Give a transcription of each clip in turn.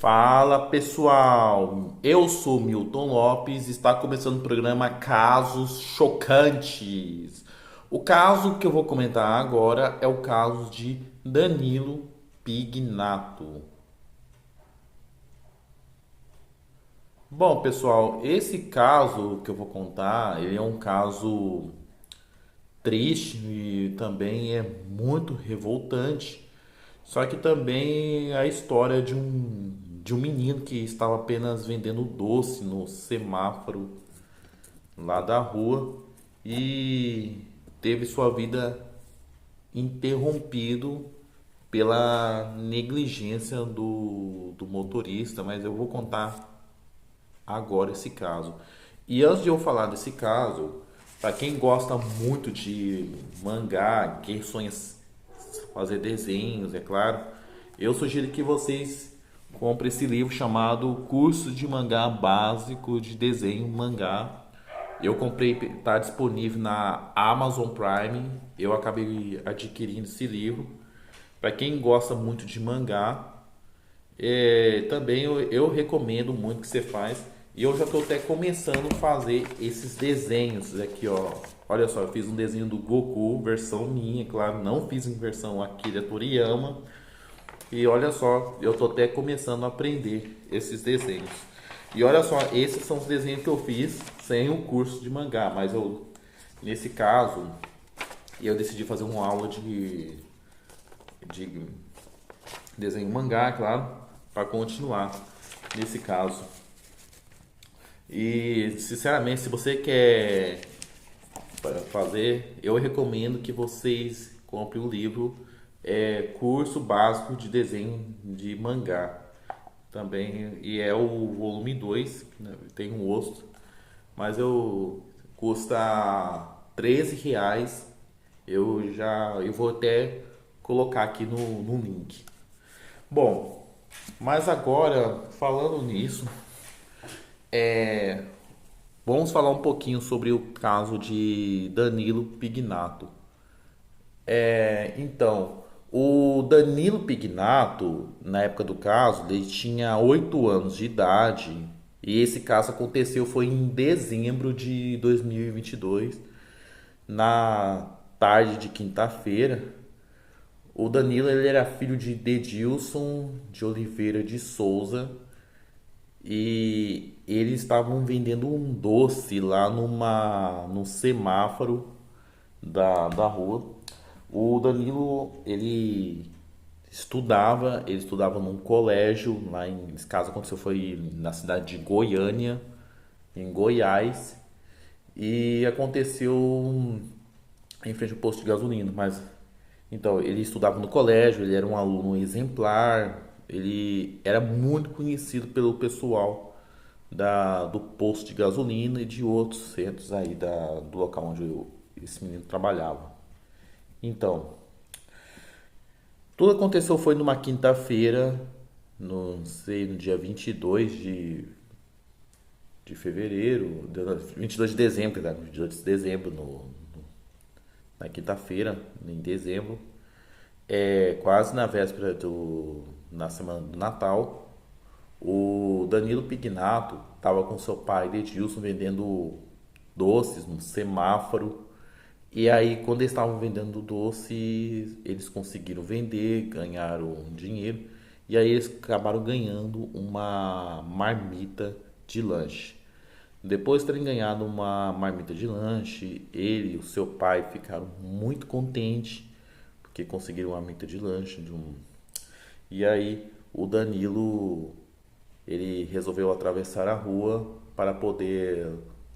Fala pessoal, eu sou Milton Lopes e está começando o programa Casos Chocantes. O caso que eu vou comentar agora é o caso de Danilo Pignato. Bom, pessoal, esse caso que eu vou contar, ele é um caso triste e também é muito revoltante. Só que também é a história de um menino que estava apenas vendendo doce no semáforo lá da rua e teve sua vida interrompido pela negligência do motorista, mas eu vou contar agora esse caso. E antes de eu falar desse caso, para quem gosta muito de mangá, quem sonha fazer desenhos, é claro, eu sugiro que vocês comprem esse livro chamado Curso de Mangá Básico de Desenho Mangá. Eu comprei, está disponível na Amazon Prime. Eu acabei adquirindo esse livro. Para quem gosta muito de mangá, também eu recomendo muito que você faz. E eu já estou até começando a fazer esses desenhos aqui, ó. Olha só, eu fiz um desenho do Goku, versão minha, claro, não fiz em versão Akira Toriyama. E olha só, eu estou até começando a aprender esses desenhos. E olha só, esses são os desenhos que eu fiz sem o curso de mangá, mas eu, nesse caso, eu decidi fazer uma aula de desenho mangá, claro, para continuar nesse caso. E sinceramente, se você quer fazer, eu recomendo que vocês comprem o livro Curso Básico de Desenho de Mangá. Também, e é o volume 2, né? Tem um outro, mas eu custa R$ 13. Eu vou até colocar aqui no link. Bom, mas agora falando nisso, vamos falar um pouquinho sobre o caso de Danilo Pignato. Então, o Danilo Pignato, na época do caso, ele tinha 8 anos de idade e esse caso aconteceu foi em dezembro de 2022, na tarde de quinta-feira. O Danilo ele era filho de Dedilson de Oliveira de Souza e eles estavam vendendo um doce lá num semáforo da rua. O Danilo, ele estudava num colégio, lá em, esse caso aconteceu foi na cidade de Goiânia, em Goiás, e aconteceu em frente ao posto de gasolina, mas então, ele estudava no colégio, ele era um aluno exemplar, ele era muito conhecido pelo pessoal do posto de gasolina e de outros centros aí do local onde esse menino trabalhava. Então, tudo aconteceu foi numa quinta-feira, não sei, no dia 22 de fevereiro, 22 de dezembro, né? 22 de dezembro, na quinta-feira, em dezembro, quase na véspera na semana do Natal, o Danilo Pignato estava com seu pai Edilson vendendo doces no semáforo. E aí, quando eles estavam vendendo doce, eles conseguiram vender, ganharam dinheiro. E aí, eles acabaram ganhando uma marmita de lanche. Depois de terem ganhado uma marmita de lanche, ele e o seu pai ficaram muito contentes porque conseguiram uma marmita de lanche E aí, o Danilo ele resolveu atravessar a rua para poder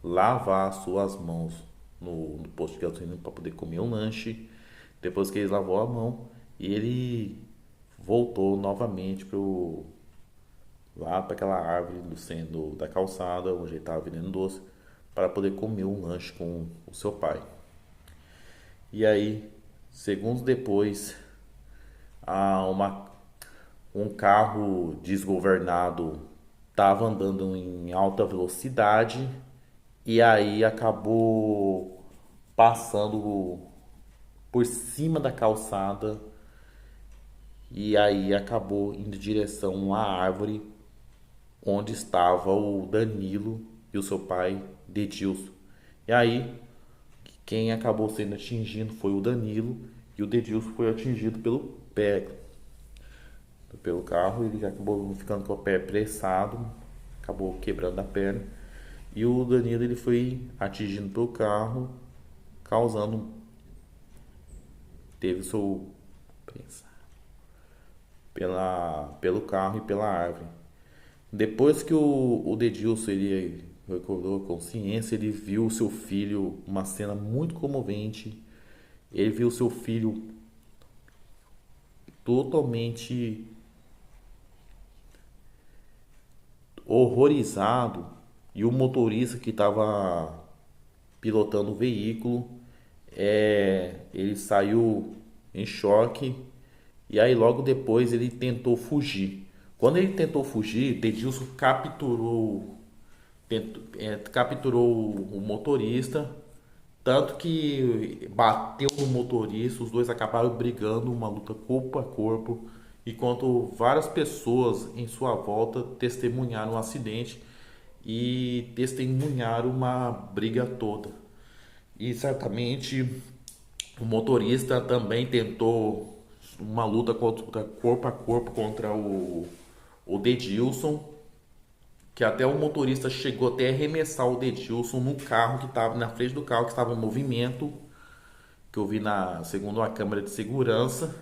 lavar suas mãos no posto de gasolina para poder comer um lanche. Depois que ele lavou a mão, ele voltou novamente lá para aquela árvore do centro da calçada onde ele estava vendendo doce para poder comer um lanche com o seu pai. E aí, segundos depois, há um carro desgovernado estava andando em alta velocidade e aí acabou passando por cima da calçada e aí acabou indo em direção à árvore onde estava o Danilo e o seu pai, Dedilson. E aí, quem acabou sendo atingido foi o Danilo e o Dedilson foi atingido pelo carro. Ele acabou ficando com o pé pressado, acabou quebrando a perna. E o Danilo ele foi atingido pelo carro, causando, teve seu pelo carro e pela árvore. Depois que o Dedilson ele recobrou a consciência, ele viu o seu filho, uma cena muito comovente. Ele viu o seu filho totalmente horrorizado e o motorista que estava pilotando o veículo, ele saiu em choque e aí logo depois ele tentou fugir. Quando ele tentou fugir, Dedilson capturou o motorista, tanto que bateu no motorista, os dois acabaram brigando, uma luta corpo a corpo, enquanto várias pessoas em sua volta testemunharam o acidente e testemunharam uma briga toda. E certamente o motorista também tentou uma luta corpo a corpo contra o Dedilson, que até o motorista chegou até a arremessar o Dedilson no carro que estava na frente do carro que estava em movimento, que eu vi na segundo a câmera de segurança.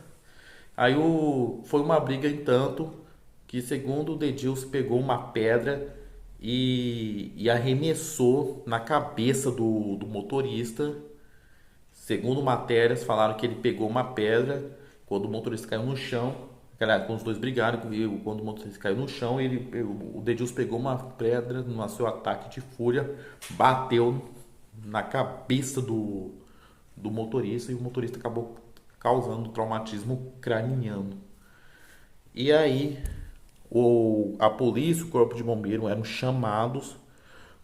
Foi uma briga em tanto que segundo o Dedilson pegou uma pedra e arremessou na cabeça do motorista. Segundo matérias, falaram que ele pegou uma pedra quando o motorista caiu no chão. Quando os dois brigaram, quando o motorista caiu no chão, o Dedilson pegou uma pedra no seu ataque de fúria, bateu na cabeça do motorista e o motorista acabou causando traumatismo craniano. E aí, a polícia, o corpo de bombeiro eram chamados.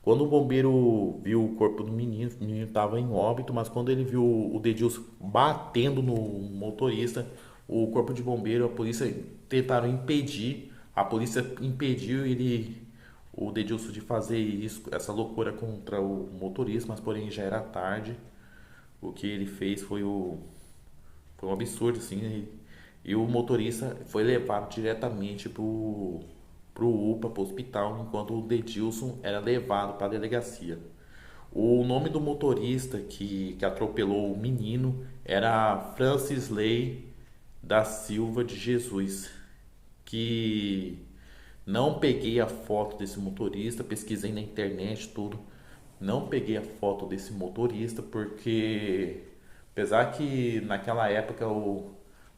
Quando o bombeiro viu o corpo do menino, o menino estava em óbito, mas quando ele viu o Dedilson batendo no motorista, o corpo de bombeiro, a polícia tentaram impedir, a polícia impediu o Dedilson de fazer isso, essa loucura contra o motorista, mas porém já era tarde. O que ele fez foi um absurdo, assim, e o motorista foi levado diretamente pro UPA, pro hospital, enquanto o Dedilson era levado para a delegacia. O nome do motorista que atropelou o menino era Francisley da Silva de Jesus, que não peguei a foto desse motorista, pesquisei na internet tudo, não peguei a foto desse motorista porque apesar que naquela época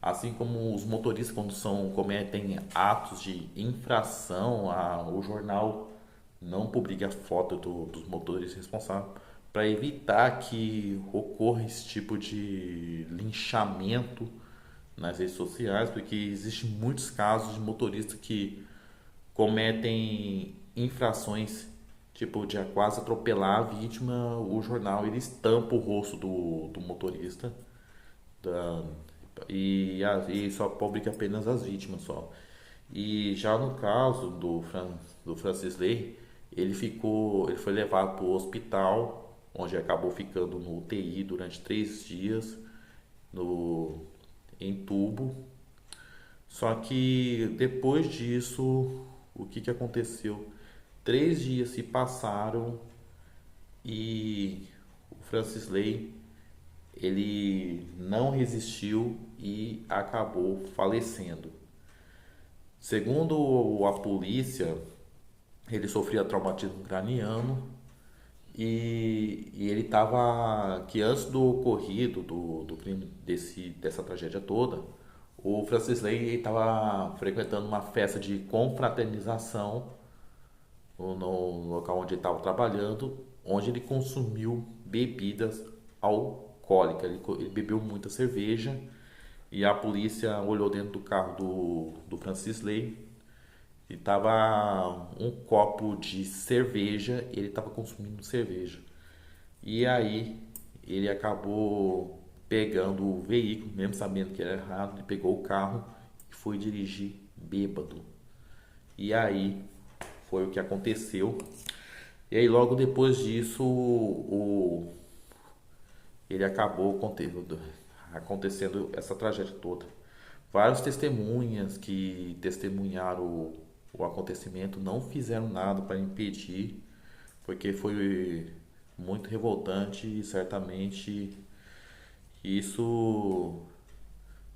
assim como os motoristas quando cometem atos de infração, o jornal não publica a foto dos motoristas responsáveis para evitar que ocorra esse tipo de linchamento nas redes sociais, porque existem muitos casos de motoristas que cometem infrações, tipo de quase atropelar a vítima, o jornal ele estampa o rosto do motorista da, e só publica apenas as vítimas só. E já no caso do Francis Ley, ele foi levado para o hospital, onde acabou ficando no UTI durante 3 dias, no, em tubo. Só que depois disso, o que aconteceu? 3 dias se passaram e o Francis Ley ele não resistiu e acabou falecendo. Segundo a polícia, ele sofria traumatismo craniano e ele estava que antes do ocorrido do crime dessa tragédia toda, o Francis Ley estava frequentando uma festa de confraternização no local onde ele estava trabalhando, onde ele consumiu bebidas alcoólicas. Ele bebeu muita cerveja e a polícia olhou dentro do carro do Francis Ley e tava um copo de cerveja, ele estava consumindo cerveja. E aí ele acabou pegando o veículo, mesmo sabendo que era errado, ele pegou o carro e foi dirigir bêbado. E aí foi o que aconteceu. E aí logo depois disso ele acabou acontecendo essa tragédia toda. Vários testemunhas que testemunharam o acontecimento não fizeram nada para impedir, porque foi muito revoltante e certamente isso.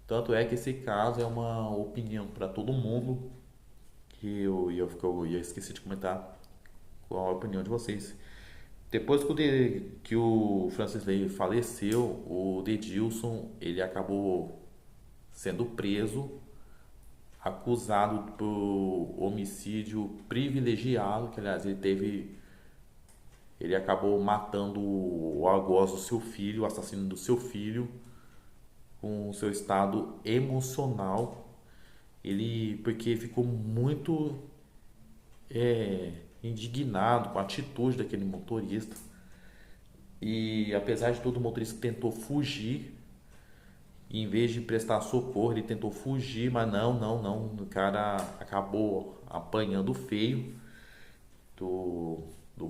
Tanto é que esse caso é uma opinião para todo mundo, que eu esqueci de comentar qual a opinião de vocês. Depois que o Francis Ley faleceu, o Dedilson ele acabou sendo preso, acusado por homicídio privilegiado, que aliás ele acabou matando o algoz do seu filho, o assassino do seu filho, com o seu estado emocional. Ele porque ficou muito indignado com a atitude daquele motorista. E apesar de tudo, o motorista tentou fugir. E em vez de prestar socorro, ele tentou fugir, mas não. O cara acabou apanhando feio do, do,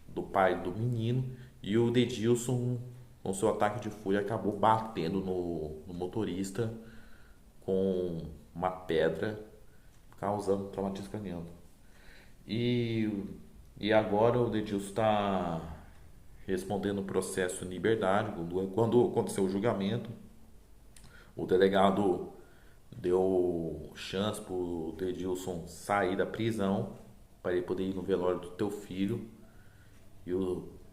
do pai do menino. E o Dedilson, com seu ataque de fúria, acabou batendo no motorista com uma pedra, causando traumatismo craniano. E, e agora o Dedilson está respondendo o processo em liberdade. Quando aconteceu o julgamento, o delegado deu chance para o Dedilson sair da prisão para ele poder ir no velório do teu filho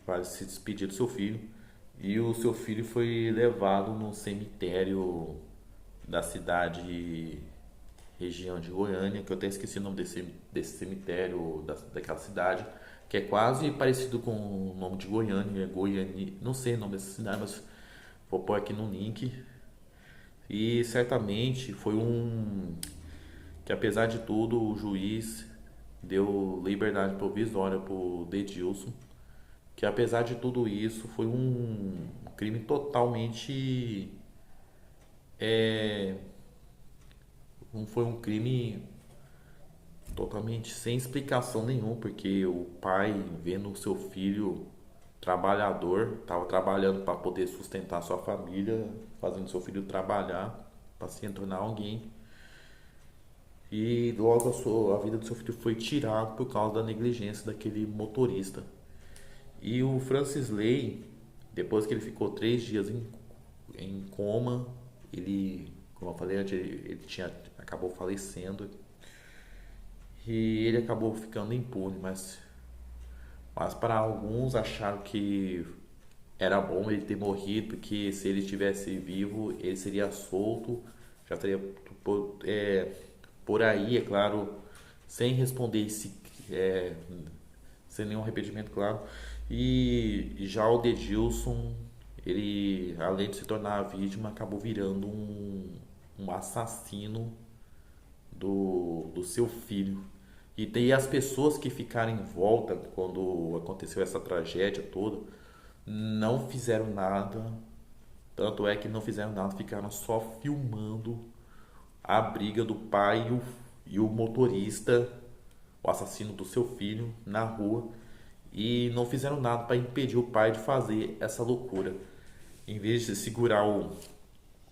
para se despedir do seu filho. E o seu filho foi levado no cemitério da cidade, região de Goiânia, que eu até esqueci o nome desse cemitério daquela cidade, que é quase parecido com o nome de Goiânia, Goiânia, não sei o nome dessa cidade, mas vou pôr aqui no link. E certamente foi que apesar de tudo o juiz deu liberdade provisória pro Dedilson, que apesar de tudo isso foi um crime totalmente não foi um crime totalmente sem explicação nenhuma, porque o pai vendo o seu filho trabalhador, estava trabalhando para poder sustentar sua família, fazendo seu filho trabalhar para se tornar alguém. E logo a vida do seu filho foi tirada por causa da negligência daquele motorista. E o Francis Ley, depois que ele ficou 3 dias em coma, como eu falei antes, acabou falecendo. E ele acabou ficando impune, mas para alguns acharam que era bom ele ter morrido, porque se ele estivesse vivo, ele seria solto, já estaria por aí, é claro, sem responder sem nenhum arrependimento, claro. E já o Dedilson, ele, além de se tornar a vítima, acabou virando um assassino do seu filho. E tem as pessoas que ficaram em volta quando aconteceu essa tragédia toda, não fizeram nada. Tanto é que não fizeram nada, ficaram só filmando a briga do pai e o motorista, o assassino do seu filho, na rua. E não fizeram nada para impedir o pai de fazer essa loucura. Em vez de segurar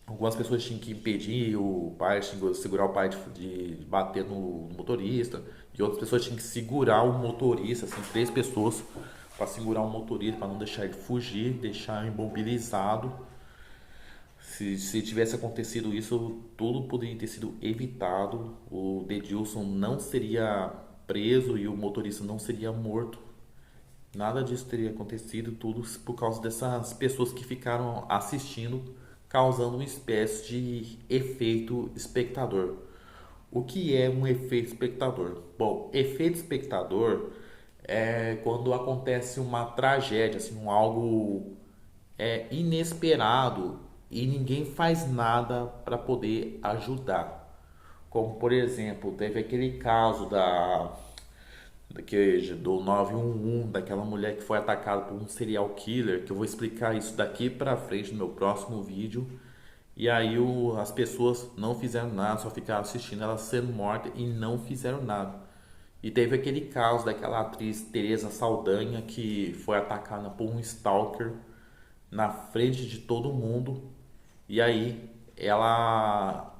algumas pessoas tinham que impedir o pai, segurar o pai de bater no motorista, e outras pessoas tinham que segurar o motorista, assim, 3 pessoas para segurar o motorista, para não deixar ele fugir, deixar imobilizado. Se tivesse acontecido isso, tudo poderia ter sido evitado. O Dedilson não seria preso e o motorista não seria morto. Nada disso teria acontecido, tudo por causa dessas pessoas que ficaram assistindo, causando uma espécie de efeito espectador. O que é um efeito espectador? Bom, efeito espectador é quando acontece uma tragédia, assim, algo inesperado e ninguém faz nada para poder ajudar. Como por exemplo, teve aquele caso do 911, daquela mulher que foi atacada por um serial killer, que eu vou explicar isso daqui para frente no meu próximo vídeo. E aí as pessoas não fizeram nada, só ficaram assistindo ela sendo morta e não fizeram nada. E teve aquele caso daquela atriz Teresa Saldanha que foi atacada por um stalker na frente de todo mundo. E aí ela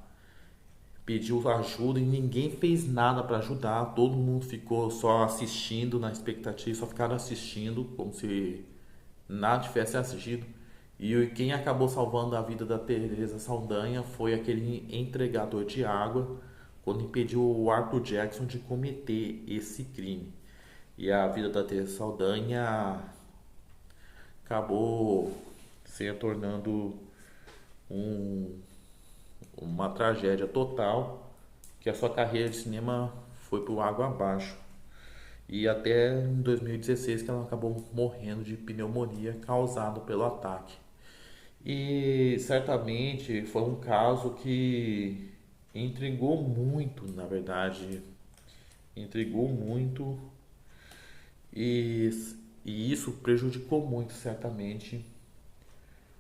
pediu ajuda e ninguém fez nada para ajudar. Todo mundo ficou só assistindo na expectativa, só ficaram assistindo como se nada tivesse assistido. E quem acabou salvando a vida da Teresa Saldanha foi aquele entregador de água quando impediu o Arthur Jackson de cometer esse crime. E a vida da Teresa Saldanha acabou se tornando um, uma tragédia total, que a sua carreira de cinema foi por água abaixo. E até em 2016 que ela acabou morrendo de pneumonia causada pelo ataque. E certamente foi um caso que intrigou muito, na verdade, intrigou muito e, e isso prejudicou muito, certamente,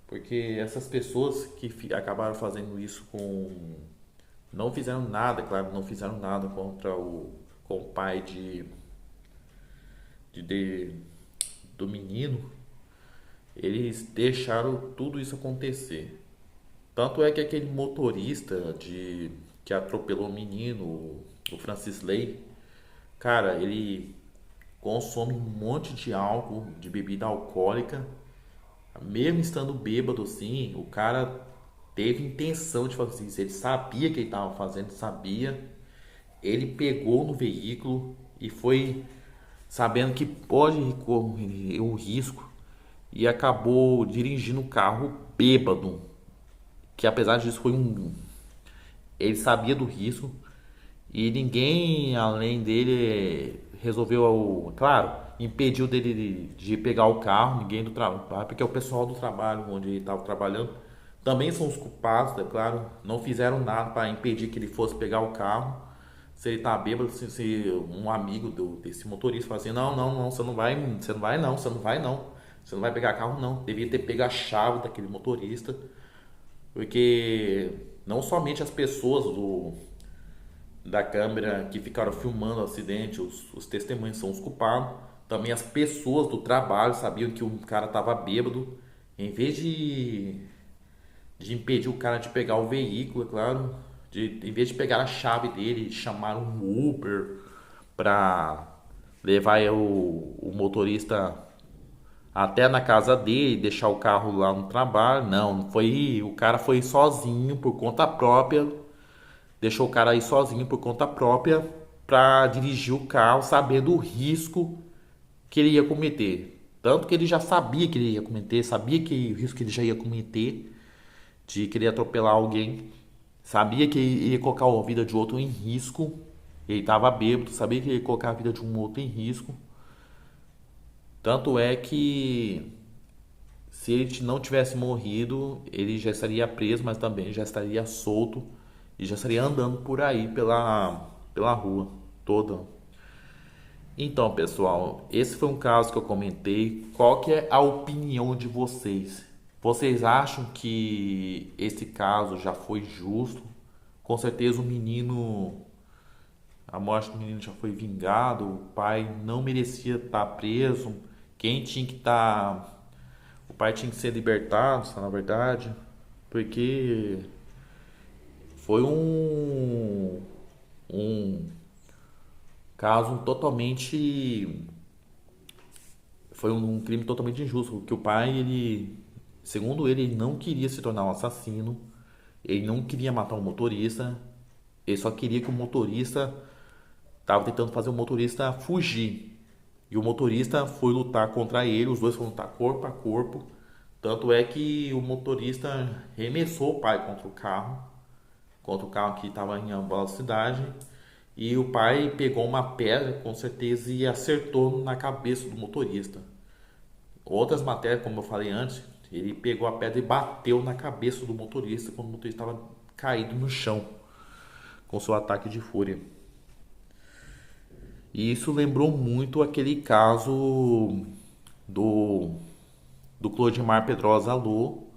porque essas pessoas que acabaram fazendo isso não fizeram nada, claro, não fizeram nada contra com o pai de, de- do menino, eles deixaram tudo isso acontecer. Tanto é que aquele motorista que atropelou o menino, o Francis Lay, cara, ele consome um monte de álcool, de bebida alcoólica, mesmo estando bêbado assim, o cara teve intenção de fazer isso, ele sabia que ele estava fazendo, sabia, ele pegou no veículo e foi sabendo que pode correr o risco e acabou dirigindo o carro bêbado, que apesar disso foi ele sabia do risco e ninguém além dele resolveu, claro, impediu dele de pegar o carro, ninguém do trabalho, porque o pessoal do trabalho onde ele estava trabalhando também são os culpados, é claro, não fizeram nada para impedir que ele fosse pegar o carro. Se ele tá bêbado, se um amigo desse motorista fala assim, não, não, não, você não vai não, você não vai não, você não vai pegar carro não. Devia ter pego a chave daquele motorista, porque não somente as pessoas da câmera que ficaram filmando o acidente, os testemunhos são os culpados, também as pessoas do trabalho sabiam que o cara estava bêbado. Em vez de impedir o cara de pegar o veículo, é claro, em vez de pegar a chave dele, chamar um Uber para levar o motorista até na casa dele, deixar o carro lá no trabalho. Não, foi, o cara foi sozinho por conta própria, deixou o cara aí sozinho por conta própria para dirigir o carro, sabendo o risco que ele ia cometer. Tanto que ele já sabia que ele ia cometer, sabia que o risco que ele já ia cometer de querer atropelar alguém, sabia que ia colocar a vida de outro em risco. Ele estava bêbado, sabia que ia colocar a vida de um outro em risco. Tanto é que se ele não tivesse morrido, ele já estaria preso, mas também já estaria solto e já estaria andando por aí pela rua toda. Então, pessoal, esse foi um caso que eu comentei. Qual que é a opinião de vocês? Vocês acham que esse caso já foi justo? Com certeza a morte do menino já foi vingado, o pai não merecia estar preso. Quem tinha que estar, o pai tinha que ser libertado, na verdade, porque foi um caso totalmente, foi um crime totalmente injusto, que o pai, segundo ele não queria se tornar um assassino, ele não queria matar o motorista, ele só queria que o motorista estava tentando fazer o motorista fugir. E o motorista foi lutar contra ele, os dois foram lutar corpo a corpo. Tanto é que o motorista remessou o pai contra o carro que estava em alta velocidade. E o pai pegou uma pedra, com certeza, e acertou na cabeça do motorista. Outras matérias, como eu falei antes, ele pegou a pedra e bateu na cabeça do motorista quando o motorista estava caído no chão, com seu ataque de fúria. E isso lembrou muito aquele caso do, do Clodimar Pedrosa Lô,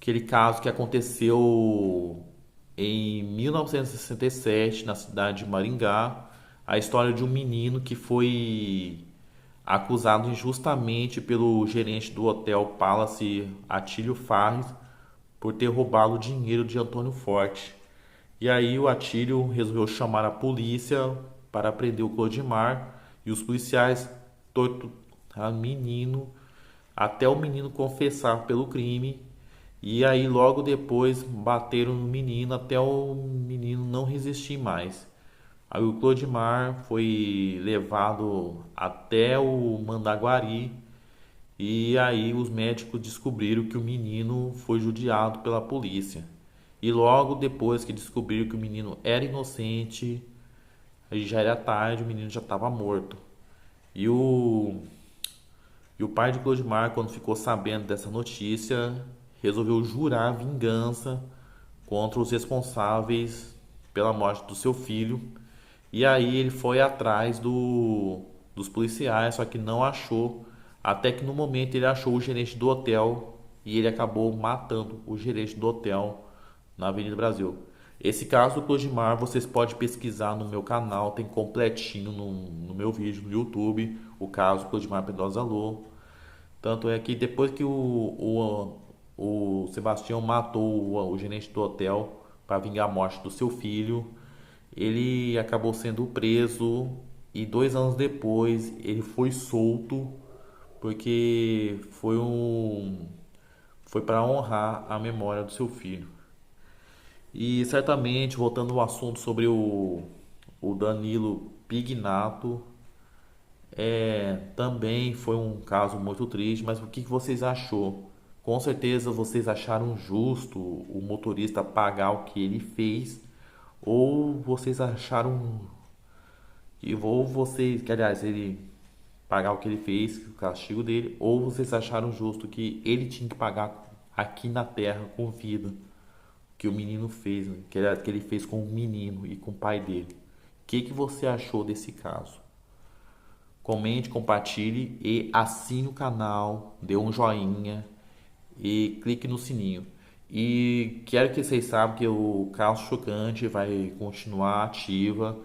aquele caso que aconteceu em 1967 na cidade de Maringá, a história de um menino que foi acusado injustamente pelo gerente do hotel Palace, Atílio Farres, por ter roubado o dinheiro de Antônio Forte. E aí o Atílio resolveu chamar a polícia para prender o Clodimar e os policiais torturaram o menino até o menino confessar pelo crime. E aí logo depois bateram no menino até o menino não resistir mais. Aí o Clodimar foi levado até o Mandaguari e aí os médicos descobriram que o menino foi judiado pela polícia. E logo depois que descobriram que o menino era inocente, aí já era tarde, o menino já estava morto. E o pai de Clodimar, quando ficou sabendo dessa notícia, resolveu jurar vingança contra os responsáveis pela morte do seu filho. E aí ele foi atrás dos policiais, só que não achou. Até que no momento ele achou o gerente do hotel e ele acabou matando o gerente do hotel na Avenida Brasil. Esse caso do Clodimar vocês podem pesquisar no meu canal, tem completinho no meu vídeo no YouTube, o caso Clodimar Pedrosa Lô. Tanto é que depois que o Sebastião matou o gerente do hotel para vingar a morte do seu filho, ele acabou sendo preso e 2 anos depois ele foi solto porque foi para honrar a memória do seu filho. E certamente, voltando ao assunto sobre o Danilo Pignato, também foi um caso muito triste, mas o que vocês achou? Com certeza vocês acharam justo o motorista pagar o que ele fez, ou vocês acharam ou vocês, que aliás, ele pagar o que ele fez, o castigo dele, ou vocês acharam justo que ele tinha que pagar aqui na terra com vida, que o menino fez, né? Que ele fez com o menino e com o pai dele. O que você achou desse caso? Comente, compartilhe e assine o canal, dê um joinha e clique no sininho. E quero que vocês saibam que o Caso Chocante vai continuar ativa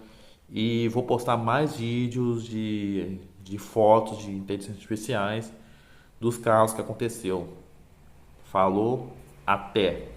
e vou postar mais vídeos de fotos de inteligências artificiais dos casos que aconteceu. Falou, até!